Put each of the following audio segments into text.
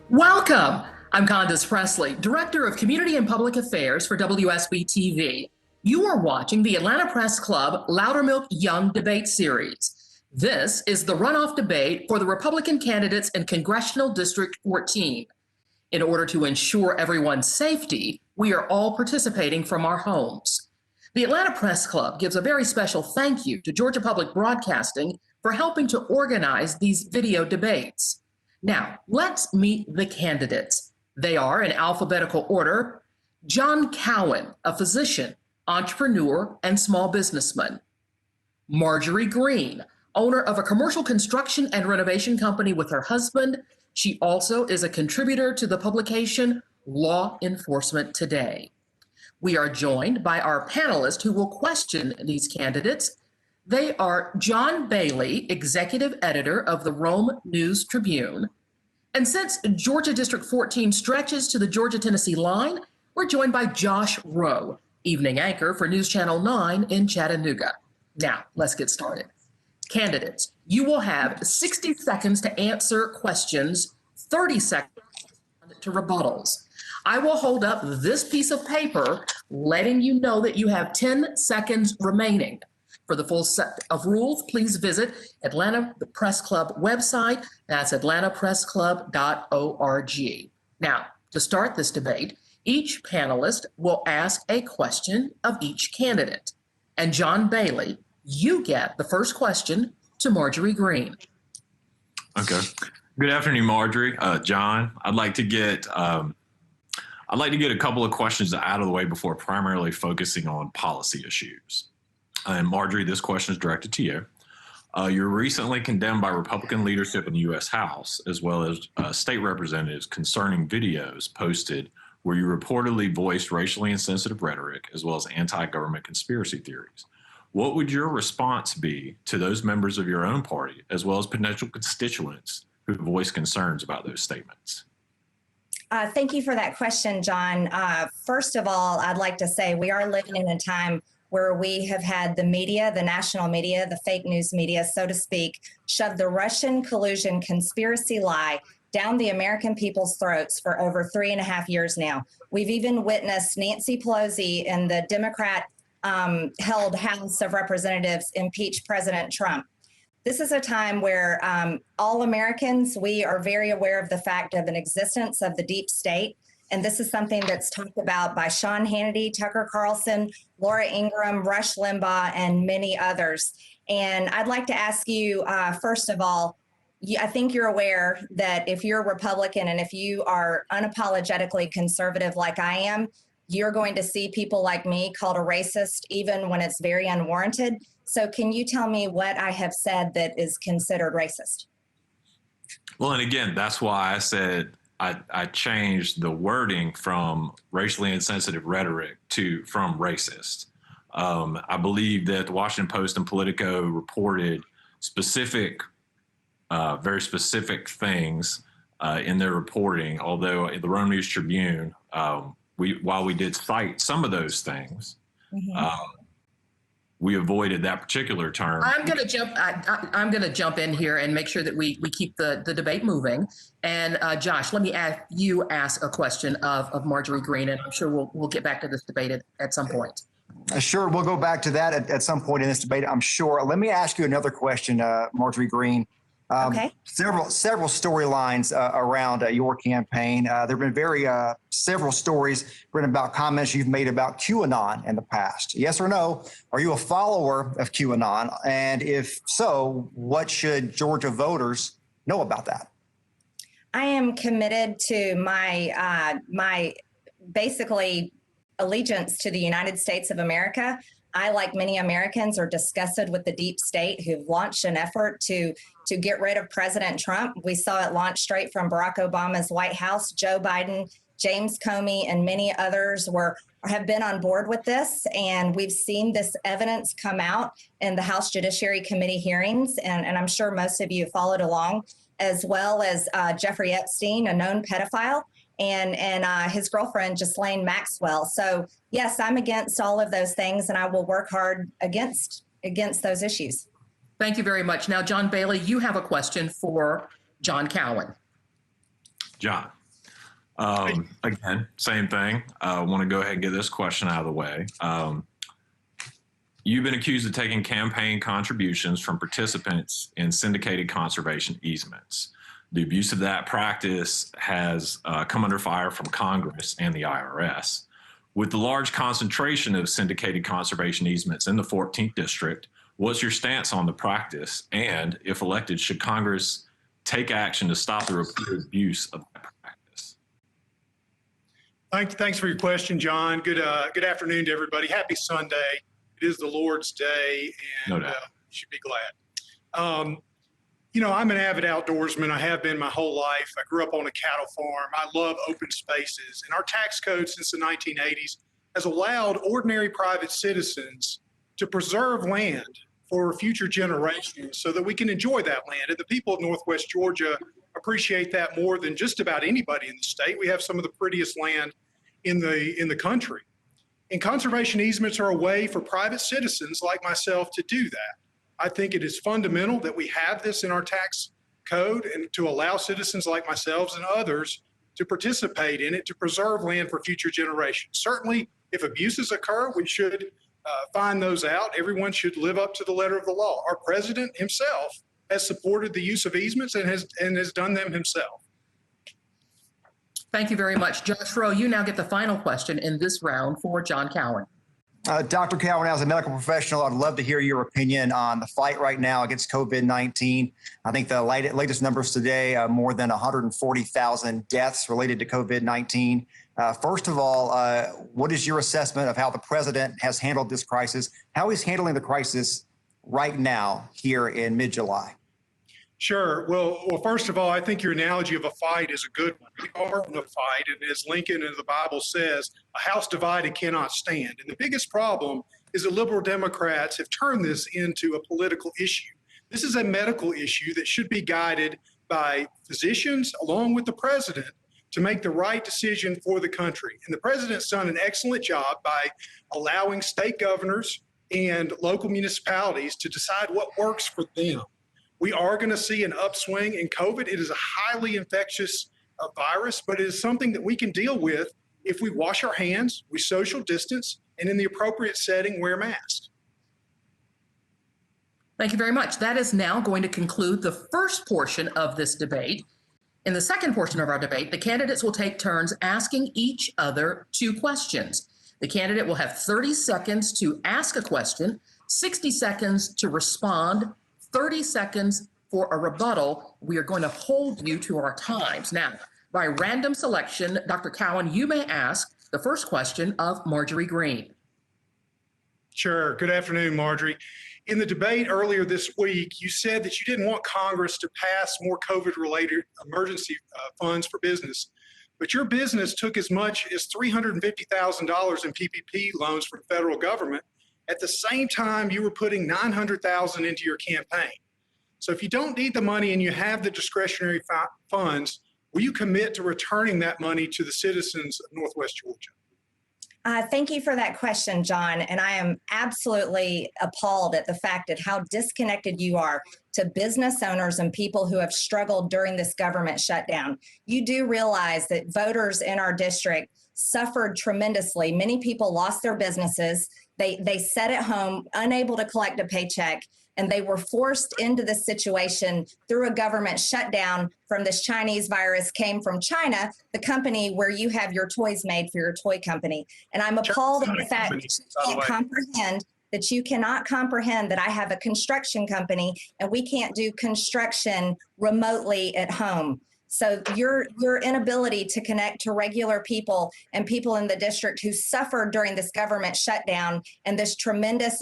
Welcome. I'm Candace Presley, Director of Community and Public Affairs for WSB TV. You are watching the Atlanta Press Club Loudermilk Young Debate Series. This is the runoff debate for the Republican candidates in Congressional District 14. In order to ensure everyone's safety, we are all participating from our homes. The Atlanta Press Club gives a very special thank you to Georgia Public Broadcasting for helping to organize these video debates. Now, let's meet the candidates. They are, in alphabetical order, John Cowan, a physician, entrepreneur, and small businessman. Marjorie Greene, owner of a commercial construction and renovation company with her husband. She also is a contributor to the publication Law Enforcement Today. We are joined by our panelists who will question these candidates. They are John Bailey, executive editor of the Rome News Tribune. And since Georgia District 14 stretches to the Georgia-Tennessee line, we're joined by Josh Rowe, evening anchor for News Channel 9 in Chattanooga. Now, let's get started. Candidates, you will have 60 seconds to answer questions, 30 seconds to rebuttals. I will hold up this piece of paper, letting you know that you have 10 seconds remaining. For the full set of rules, please visit Atlanta Press Club website. That's atlantapressclub.org. Now, to start this debate, each panelist will ask a question of each candidate. And John Bailey, you get the first question to Marjorie Greene. Okay. Good afternoon, Marjorie. John, I'd like to get a couple of questions out of the way before primarily focusing on policy issues. And Marjorie, this question is directed to you. You're recently condemned by Republican leadership in the U.S. House, as well as state representatives, concerning videos posted where you reportedly voiced racially insensitive rhetoric, as well as anti-government conspiracy theories. What would your response be to those members of your own party, as well as potential constituents who voiced concerns about those statements? Thank you for that question, John. First of all, I'd like to say we are living in a time where we have had the media, the national media, the fake news media, so to speak, shove the Russian collusion conspiracy lie down the American people's throats for over 3.5 years now. We've even witnessed Nancy Pelosi and the Democrat-held House of Representatives impeach President Trump. This is a time where all Americans, we are very aware of the fact of an existence of the deep state. And this is something that's talked about by Sean Hannity, Tucker Carlson, Laura Ingraham, Rush Limbaugh, and many others. And I'd like to ask you, first of all, I think you're aware that if you're a Republican and if you are unapologetically conservative like I am, you're going to see people like me called a racist, even when it's very unwarranted. So can you tell me what I have said that is considered racist? Well, and again, that's why I said I changed the wording from racially insensitive rhetoric from racist. I believe that the Washington Post and Politico reported very specific things in their reporting, although in the Rome News Tribune, while we did cite some of those things, we avoided that particular term. I'm going to jump in here and make sure that we keep the debate moving. And Josh, let me ask a question of Marjorie Greene, and I'm sure we'll get back to this debate at some point. Sure, we'll go back to that at some point in this debate, I'm sure. Let me ask you another question, Marjorie Greene. Okay. Several storylines around your campaign. There have been several stories written about comments you've made about QAnon in the past. Yes or no? Are you a follower of QAnon? And if so, what should Georgia voters know about that? I am committed to my basically allegiance to the United States of America. I, like many Americans, are disgusted with the deep state who've launched an effort to get rid of President Trump. We saw it launch straight from Barack Obama's White House. Joe Biden, James Comey, and many others have been on board with this. And we've seen this evidence come out in the House Judiciary Committee hearings. And I'm sure most of you followed along, as well as Jeffrey Epstein, a known pedophile, and his girlfriend, Ghislaine Maxwell. So yes, I'm against all of those things, and I will work hard against those issues. Thank you very much. Now, John Bailey, you have a question for John Cowan. John. Again, same thing. I want to go ahead and get this question out of the way. You've been accused of taking campaign contributions from participants in syndicated conservation easements. The abuse of that practice has come under fire from Congress and the IRS. With the large concentration of syndicated conservation easements in the 14th District, what's your stance on the practice? And if elected, should Congress take action to stop the repeated abuse of that practice? Thanks for your question, John. Good afternoon to everybody. Happy Sunday. It is the Lord's Day, and No doubt. you should be glad. You know, I'm an avid outdoorsman. I have been my whole life. I grew up on a cattle farm. I love open spaces. And our tax code since the 1980s has allowed ordinary private citizens to preserve land for future generations so that we can enjoy that land. And the people of Northwest Georgia appreciate that more than just about anybody in the state. We have some of the prettiest land in the country. And conservation easements are a way for private citizens like myself to do that. I think it is fundamental that we have this in our tax code and to allow citizens like myself and others to participate in it to preserve land for future generations. Certainly, if abuses occur, we should find those out. Everyone should live up to the letter of the law. Our president himself has supported the use of easements and has done them himself. Thank you very much. Josh Rowe, you now get the final question in this round for John Cowan. Dr. Cowan, as a medical professional, I'd love to hear your opinion on the fight right now against COVID-19. I think the latest numbers today, more than 140,000 deaths related to COVID-19. First of all, what is your assessment of how the president has handled this crisis, how he's handling the crisis right now here in mid-July? Sure. Well, first of all, I think your analogy of a fight is a good one. We are in a fight, and as Lincoln and the Bible says, a house divided cannot stand. And the biggest problem is that liberal Democrats have turned this into a political issue. This is a medical issue that should be guided by physicians along with the president to make the right decision for the country. And the president's done an excellent job by allowing state governors and local municipalities to decide what works for them. We are going to see an upswing in COVID. It is a highly infectious virus, but it is something that we can deal with if we wash our hands, we social distance, and in the appropriate setting, wear masks. Thank you very much. That is now going to conclude the first portion of this debate. In the second portion of our debate, the candidates will take turns asking each other 2 questions. The candidate will have 30 seconds to ask a question, 60 seconds to respond, 30 seconds for a rebuttal. We are going to hold you to our times. Now, by random selection, Dr. Cowan, you may ask the first question of Marjorie Greene. Sure. Good afternoon, Marjorie. In the debate earlier this week, you said that you didn't want Congress to pass more COVID-related emergency funds for business, but your business took as much as $350,000 in PPP loans from the federal government. At the same time, you were putting $900,000 into your campaign. So if you don't need the money and you have the discretionary funds, will you commit to returning that money to the citizens of Northwest Georgia? Thank you for that question, John. And I am absolutely appalled at the fact at how disconnected you are to business owners and people who have struggled during this government shutdown. You do realize that voters in our district suffered tremendously. Many people lost their businesses. They sat at home, unable to collect a paycheck, and they were forced into this situation through a government shutdown from this Chinese virus came from China, the company where you have your toys made for your toy company. And I'm appalled at the fact that you cannot comprehend that I have a construction company and we can't do construction remotely at home. So your inability to connect to regular people and people in the district who suffered during this government shutdown and this tremendous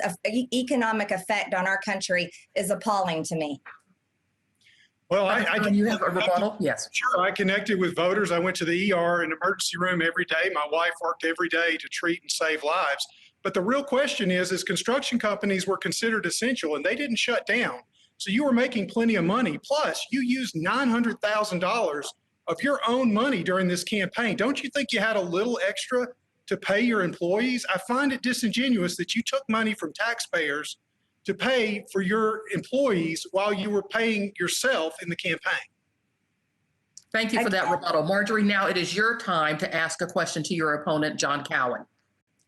economic effect on our country is appalling to me. Well, you have a rebuttal? Yes. Sure. I connected with voters. I went to the ER and emergency room every day. My wife worked every day to treat and save lives. But the real question is construction companies were considered essential and they didn't shut down. So you were making plenty of money. Plus, you used $900,000 of your own money during this campaign. Don't you think you had a little extra to pay your employees? I find it disingenuous that you took money from taxpayers to pay for your employees while you were paying yourself in the campaign. Thank you for that rebuttal. Marjorie, now it is your time to ask a question to your opponent, John Cowan.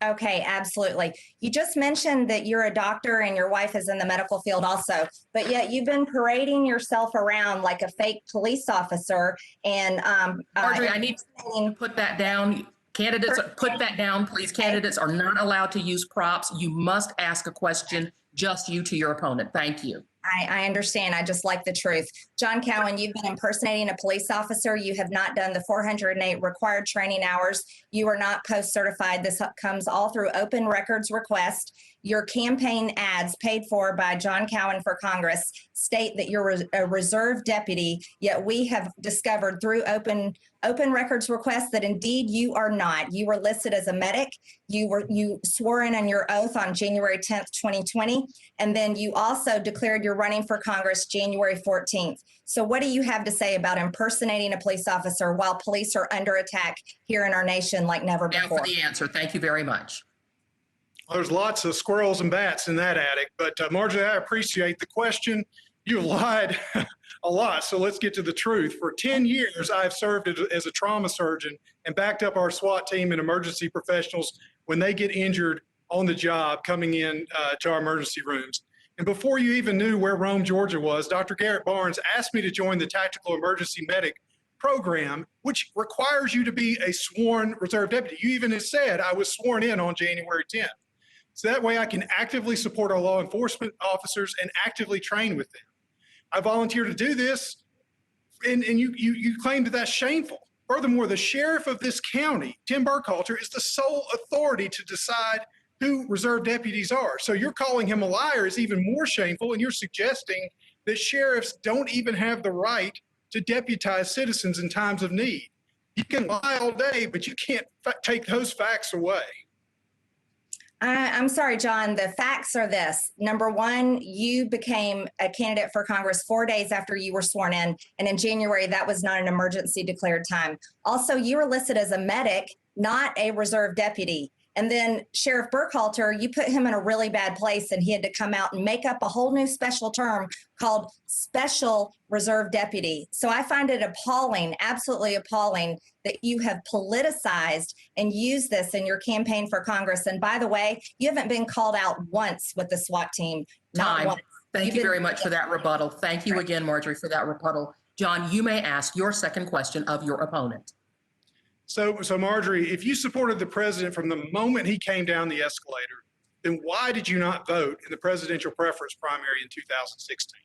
Okay, absolutely. You just mentioned that you're a doctor and your wife is in the medical field also, but yet you've been parading yourself around like a fake police officer. And Marjorie, I need to put that down. Candidates, put that down, please. Candidates are not allowed to use props. You must ask a question, just you to your opponent. Thank you. I understand. I just like the truth. John Cowan, you've been impersonating a police officer. You have not done the 408 required training hours. You are not post-certified. This comes all through open records request. Your campaign ads paid for by John Cowan for Congress state that you're a reserve deputy, yet we have discovered through open records requests that indeed you are not. You were listed as a medic. You swore in on your oath on January 10th, 2020, and then you also declared you're running for Congress January 14th. So what do you have to say about impersonating a police officer while police are under attack here in our nation like never before? Now for the answer. Thank you very much. Well, there's lots of squirrels and bats in that attic, but Marjorie, I appreciate the question. You lied a lot, so let's get to the truth. For 10 years, I've served as a trauma surgeon and backed up our SWAT team and emergency professionals when they get injured on the job coming in to our emergency rooms. And before you even knew where Rome, Georgia was, Dr. Garrett Barnes asked me to join the Tactical Emergency Medic program, which requires you to be a sworn reserve deputy. You even said I was sworn in on January 10th. So that way I can actively support our law enforcement officers and actively train with them. I volunteer to do this, and you claim that that's shameful. Furthermore, the sheriff of this county, Tim Burkhalter, is the sole authority to decide who reserve deputies are. So you're calling him a liar is even more shameful, and you're suggesting that sheriffs don't even have the right to deputize citizens in times of need. You can lie all day, but you can't take those facts away. I'm sorry, John. The facts are this. Number one, you became a candidate for Congress 4 days after you were sworn in. And in January, that was not an emergency declared time. Also, you were listed as a medic, not a reserve deputy. And then Sheriff Burkhalter, you put him in a really bad place and he had to come out and make up a whole new special term called special reserve deputy. So I find it appalling, absolutely appalling, that you have politicized and used this in your campaign for Congress. And by the way, you haven't been called out once with the SWAT team. Not once. Thank you very much for that rebuttal. Thank you again, Marjorie, for that rebuttal. John, you may ask your second question of your opponent. So Marjorie, if you supported the president from the moment he came down the escalator, then why did you not vote in the presidential preference primary in 2016?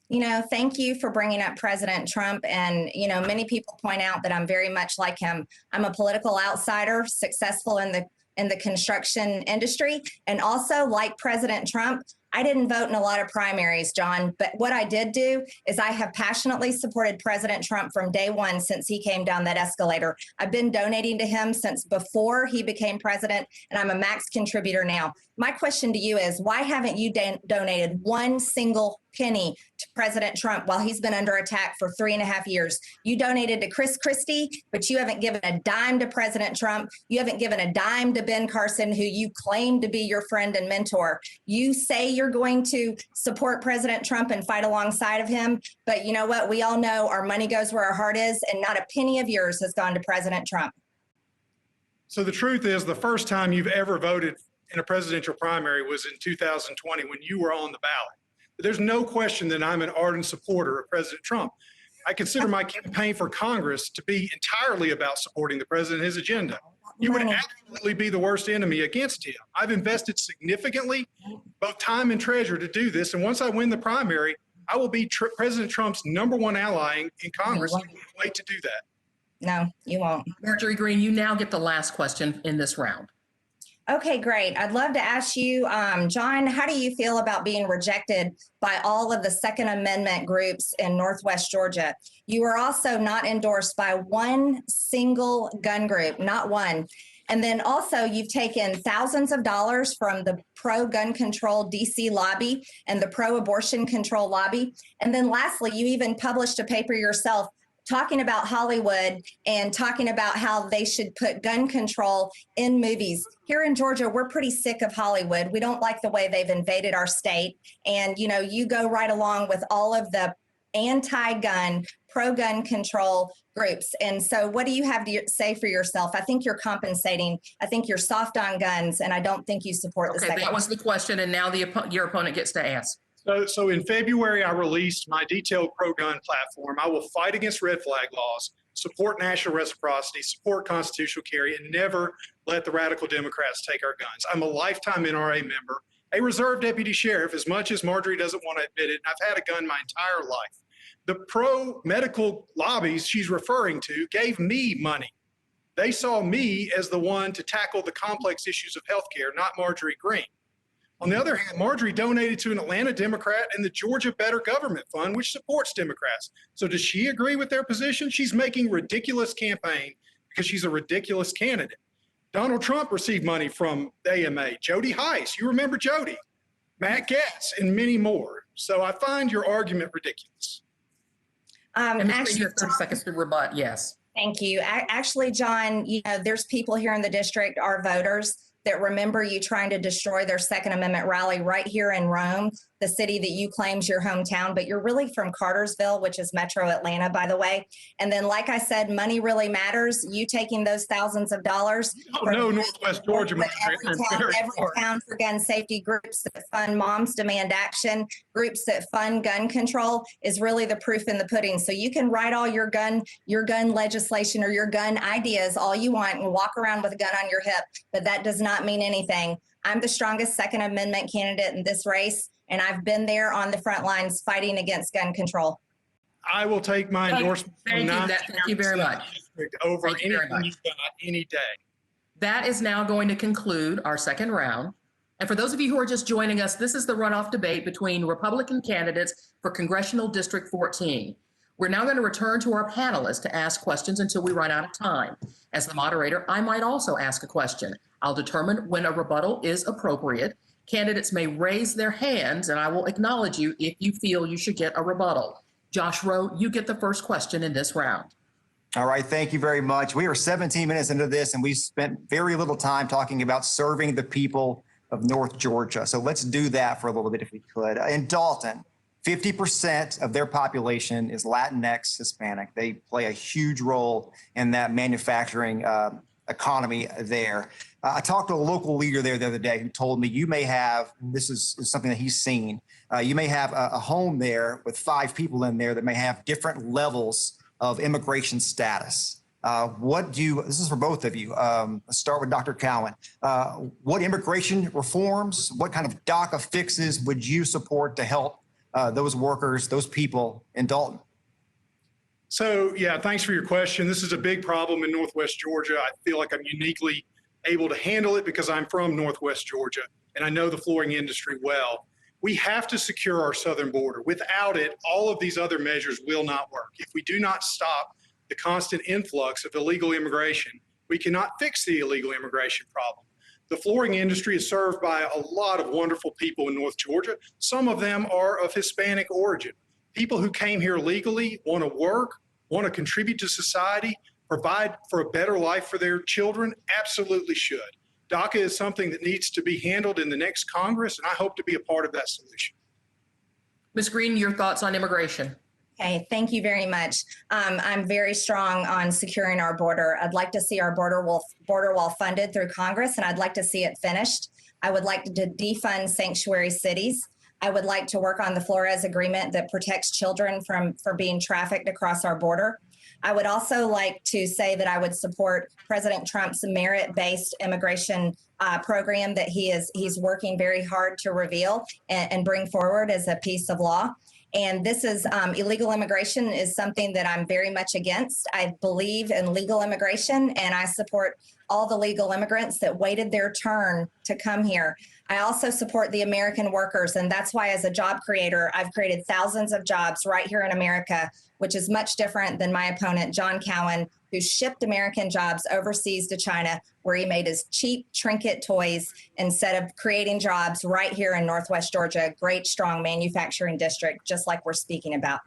You know, thank you for bringing up President Trump. And, you know, many people point out that I'm very much like him. I'm a political outsider, successful in the construction industry. And also, like President Trump, I didn't vote in a lot of primaries, John, but what I did do is I have passionately supported President Trump from day one since he came down that escalator. I've been donating to him since before he became president, and I'm a max contributor now. My question to you is, why haven't you donated one single penny to President Trump while he's been under attack for 3.5 years? You donated to Chris Christie, but you haven't given a dime to President Trump. You haven't given a dime to Ben Carson, who you claim to be your friend and mentor. You say you're going to support President Trump and fight alongside of him, but you know what? We all know our money goes where our heart is, and not a penny of yours has gone to President Trump. So the truth is, the first time you've ever voted in a presidential primary was in 2020 when you were on the ballot. But there's no question that I'm an ardent supporter of President Trump. I consider my campaign for Congress to be entirely about supporting the president and his agenda. You would absolutely be the worst enemy against him. I've invested significantly, both time and treasure, to do this. And once I win the primary, I will be President Trump's #1 ally in Congress. I can't wait to do that. No, you won't. Marjorie Greene, you now get the last question in this round. Okay, great. I'd love to ask you, John, how do you feel about being rejected by all of the Second Amendment groups in Northwest Georgia? You were also not endorsed by one single gun group, not one. And then also you've taken thousands of dollars from the pro-gun control DC lobby and the pro-abortion control lobby. And then lastly, you even published a paper yourself talking about Hollywood and talking about how they should put gun control in movies. Here in Georgia, we're pretty sick of Hollywood. We don't like the way they've invaded our state. And, you know, you go right along with all of the anti-gun, pro-gun control groups. And so what do you have to say for yourself? I think you're compensating. I think you're soft on guns, and I don't think you support the Okay, second. that was the question, and now your opponent gets to ask. So in February, I released my detailed pro-gun platform. I will fight against red flag laws, support national reciprocity, support constitutional carry, and never let the radical Democrats take our guns. I'm a lifetime NRA member, a reserve deputy sheriff, as much as Marjorie doesn't want to admit it, and I've had a gun my entire life. The pro-medical lobbies she's referring to gave me money. They saw me as the one to tackle the complex issues of healthcare, not Marjorie Greene. On the other hand, Marjorie donated to an Atlanta Democrat and the Georgia Better Government Fund, which supports Democrats. So does she agree with their position? She's making ridiculous campaign because she's a ridiculous candidate. Donald Trump received money from the AMA. Jody Heiss, you remember Jody, Matt Gaetz, and many more. So I find your argument ridiculous. And Actually, you have 30 seconds to rebut, yes. thank you. Actually, John, there's people here in the district, our voters, that remember you trying to destroy their Second Amendment rally right here in Rome, the city that you claim's your hometown, but you're really from Cartersville, which is Metro Atlanta, by the way. And then, like I said, money really matters. You taking those thousands of dollars. No, Northwest Georgia. Every town for gun safety, groups that fund Moms Demand Action, groups that fund gun control is really the proof in the pudding. So you can write all your gun legislation or your gun ideas all you want and walk around with a gun on your hip, but that does not mean anything. I'm the strongest Second Amendment candidate in this race, and I've been there on the front lines fighting against gun control. I will take my endorsement. Thank you very much. Over Thank you very anything much. you've got any day. That is now going to conclude our second round. And for those of you who are just joining us, this is the runoff debate between Republican candidates for Congressional District 14. We're now going to return to our panelists to ask questions until we run out of time. As the moderator, I might also ask a question. I'll determine when a rebuttal is appropriate. Candidates may raise their hands, and I will acknowledge you if you feel you should get a rebuttal. Josh Rowe, you get the first question in this round. All right, thank you very much. We are 17 minutes into this, and we spent very little time talking about serving the people of North Georgia. So let's do that for a little bit if we could. In Dalton, 50% of their population is Latinx Hispanic. They play a huge role in that manufacturing economy there. I talked to a local leader there the other day who told me you may have, this is something that he's seen, you may have a home there with 5 people in there that may have different levels of immigration status. This is for both of you. Let's start with Dr. Cowan. What immigration reforms, what kind of DACA fixes would you support to help those workers, those people in Dalton? So, yeah, thanks for your question. This is a big problem in Northwest Georgia. I feel like I'm uniquely able to handle it because I'm from Northwest Georgia and I know the flooring industry well. We have to secure our southern border. Without it, all of these other measures will not work. If we do not stop the constant influx of illegal immigration, we cannot fix the illegal immigration problem. The flooring industry is served by a lot of wonderful people in North Georgia. Some of them are of Hispanic origin. People who came here legally, want to work, want to contribute to society, provide for a better life for their children, absolutely should. DACA is something that needs to be handled in the next Congress, and I hope to be a part of that solution. Ms. Greene, your thoughts on immigration? Okay, thank you very much. I'm very strong on securing our border. I'd like to see our border wall funded through Congress, and I'd like to see it finished. I would like to defund sanctuary cities. I would like to work on the Flores Agreement that protects children from being trafficked across our border. I would also like to say that I would support President Trump's merit-based immigration program that he's working very hard to reveal and bring forward as a piece of law. And this is illegal immigration is something that I'm very much against. I believe in legal immigration, and I support all the legal immigrants that waited their turn to come here. I also support the American workers, and that's why as a job creator, I've created thousands of jobs right here in America, which is much different than my opponent, John Cowan, who shipped American jobs overseas to China, where he made his cheap trinket toys instead of creating jobs right here in Northwest Georgia, a great, strong manufacturing district, just like we're speaking about.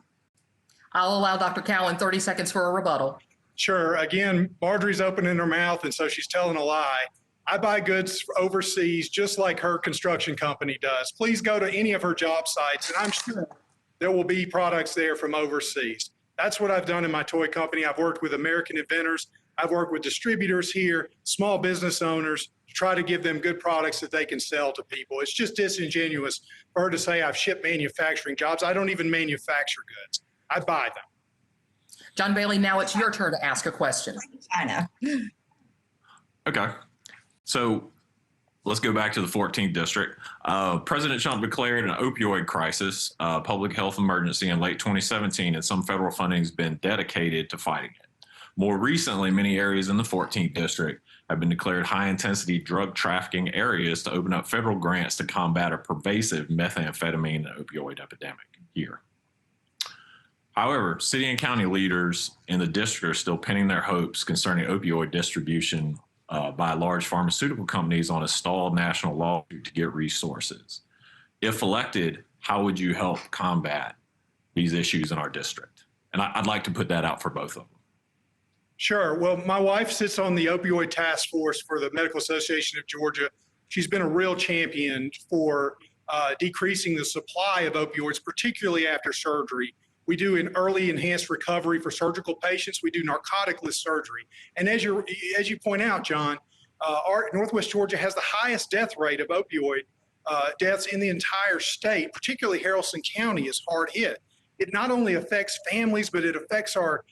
I'll allow Dr. Cowan 30 seconds for a rebuttal. Sure. Again, Marjorie's opening her mouth, and so she's telling a lie. I buy goods overseas just like her construction company does. Please go to any of her job sites, and I'm sure there will be products there from overseas. That's what I've done in my toy company. I've worked with American inventors. I've worked with distributors here, small business owners, to try to give them good products that they can sell to people. It's just disingenuous for her to say I've shipped manufacturing jobs. I don't even manufacture goods. I buy them. John Bailey, now it's your turn to ask a question. China. Okay. So let's go back to the 14th district. President Trump declared an opioid crisis, public health emergency in late 2017, and some federal funding has been dedicated to fighting it. More recently, many areas in the 14th district have been declared high-intensity drug trafficking areas to open up federal grants to combat a pervasive methamphetamine and opioid epidemic here. However, city and county leaders in the district are still pinning their hopes concerning opioid distribution by large pharmaceutical companies on a stalled national lawsuit to get resources. If elected, how would you help combat these issues in our district? And I'd like to put that out for both of them. Sure. Well, my wife sits on the opioid task force for the Medical Association of Georgia. She's been a real champion for decreasing the supply of opioids, particularly after surgery. We do an early enhanced recovery for surgical patients. We do narcoticless surgery. And as you point out, John, our Northwest Georgia has the highest death rate of opioid deaths in the entire state. Particularly Haralson County is hard hit. It not only affects families, but it affects our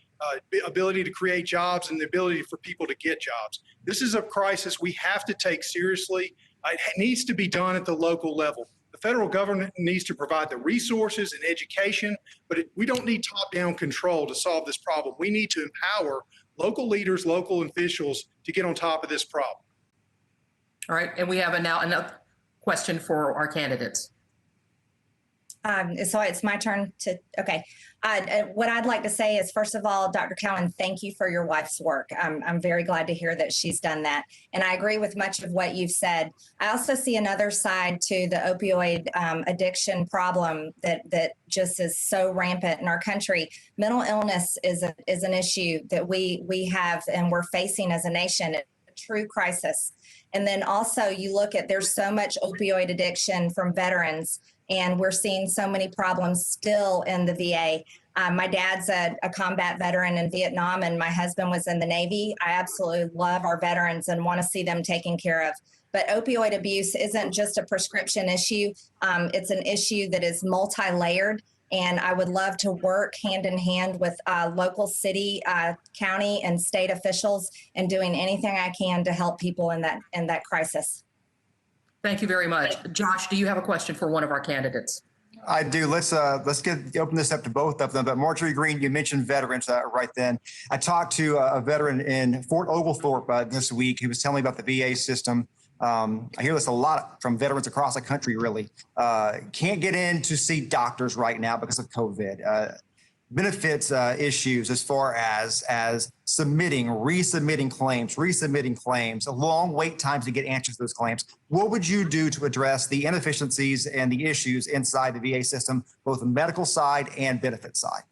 ability to create jobs and the ability for people to get jobs. This is a crisis we have to take seriously. It needs to be done at the local level. The federal government needs to provide the resources and education, but we don't need top-down control to solve this problem. We need to empower local leaders, local officials to get on top of this problem. All right, and we have now another question for our candidates. So it's my turn to, okay. What I'd like to say is, first of all, Dr. Cowan, thank you for your wife's work. I'm very glad to hear that she's done that. And I agree with much of what you've said. I also see another side to the opioid addiction problem that just is so rampant in our country. Mental illness is an issue that we have and we're facing as a nation. It's a true crisis. And then also you look at, there's so much opioid addiction from veterans, and we're seeing so many problems still in the VA. My dad's a combat veteran in Vietnam, and my husband was in the Navy. I absolutely love our veterans and want to see them taken care of. But opioid abuse isn't just a prescription issue. It's an issue that is multi-layered. And I would love to work hand in hand with local city, county, and state officials and doing anything I can to help people in that crisis. Thank you very much. Josh, do you have a question for one of our candidates? I do. Let's open this up to both of them. But Marjorie Greene, you mentioned veterans right then. I talked to a veteran in Fort Oglethorpe this week. He was telling me about the VA system. I hear this a lot from veterans across the country, really. Can't get in to see doctors right now because of COVID. Benefits issues as far as resubmitting claims, long wait times to get answers to those claims. What would you do to address the inefficiencies and the issues inside the VA system, both the medical side and benefit side?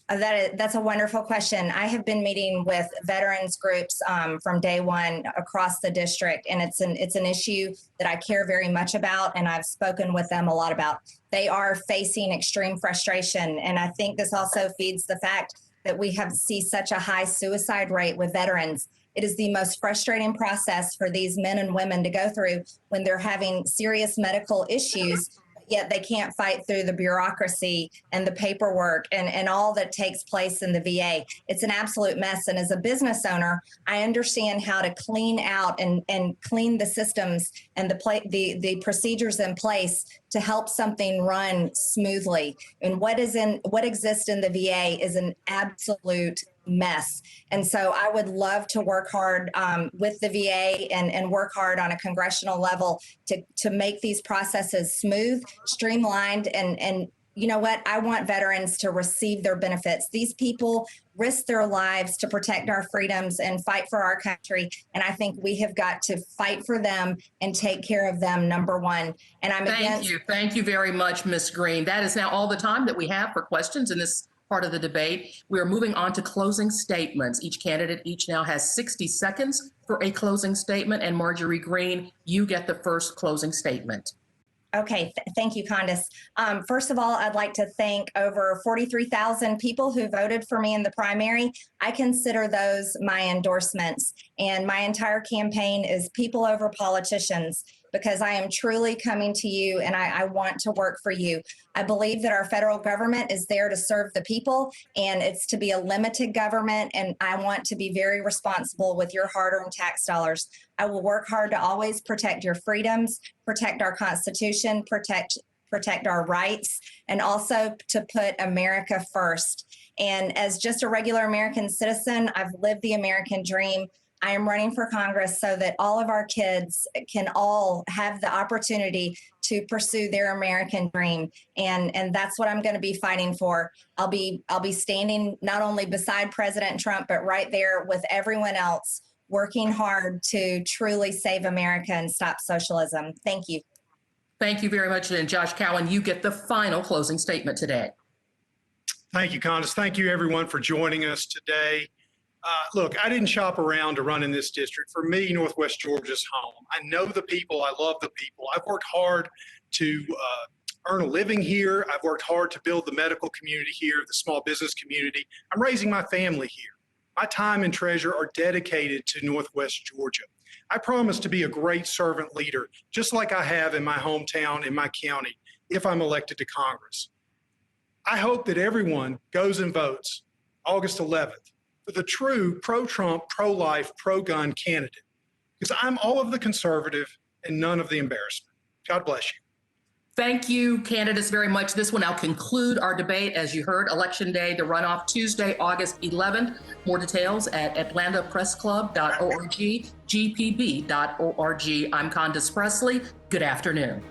That's a wonderful question. I have been meeting with veterans groups from day one across the district, and it's an issue that I care very much about, and I've spoken with them a lot about. They are facing extreme frustration, and I think this also feeds the fact that we see such a high suicide rate with veterans. It is the most frustrating process for these men and women to go through when they're having serious medical issues, yet they can't fight through the bureaucracy and the paperwork and all that takes place in the VA. It's an absolute mess. And as a business owner, I understand how to clean out and clean the systems and the procedures in place to help something run smoothly. And what exists in the VA is an absolute mess. And so I would love to work hard with the VA and work hard on a congressional level to make these processes smooth, streamlined, and you know what? I want veterans to receive their benefits. These people risk their lives to protect our freedoms and fight for our country. And I think we have got to fight for them and take care of them, number one. And Thank you very much, Ms. Greene. That is now all the time that we have for questions in this part of the debate. We are moving on to closing statements. Each candidate now has 60 seconds for a closing statement. And Marjorie Greene, you get the first closing statement. Okay, thank you, Candace. First of all, I'd like to thank over 43,000 people who voted for me in the primary. I consider those my endorsements, and my entire campaign is people over politicians, because I am truly coming to you and I want to work for you. I believe that our federal government is there to serve the people, and it's to be a limited government, and I want to be very responsible with your hard-earned tax dollars. I will work hard to always protect your freedoms, protect our Constitution, protect our rights, and also to put America first. And as just a regular American citizen, I've lived the American dream. I am running for Congress so that all of our kids can all have the opportunity to pursue their American dream. And that's what I'm going to be fighting for. I'll be standing not only beside President Trump, but right there with everyone else, working hard to truly save America and stop socialism. Thank you. Thank you very much. And Josh Cowan, you get the final closing statement today. Thank you, Candace. Thank you, everyone, for joining us today. Look, I didn't shop around to run in this district. For me, Northwest Georgia's home. I know the people. I love the people. I've worked hard to earn a living here. I've worked hard to build the medical community here, the small business community. I'm raising my family here. My time and treasure are dedicated to Northwest Georgia. I promise to be a great servant leader, just like I have in my hometown, in my county, if I'm elected to Congress. I hope that everyone goes and votes August 11th for the true pro-Trump, pro-life, pro-gun candidate, because I'm all of the conservative and none of the embarrassment. God bless you. Thank you, candidates, very much. This will now conclude our debate. As you heard, Election Day, the runoff, Tuesday, August 11th. More details at atlantapressclub.org, gpb.org. I'm Candace Presley. Good afternoon.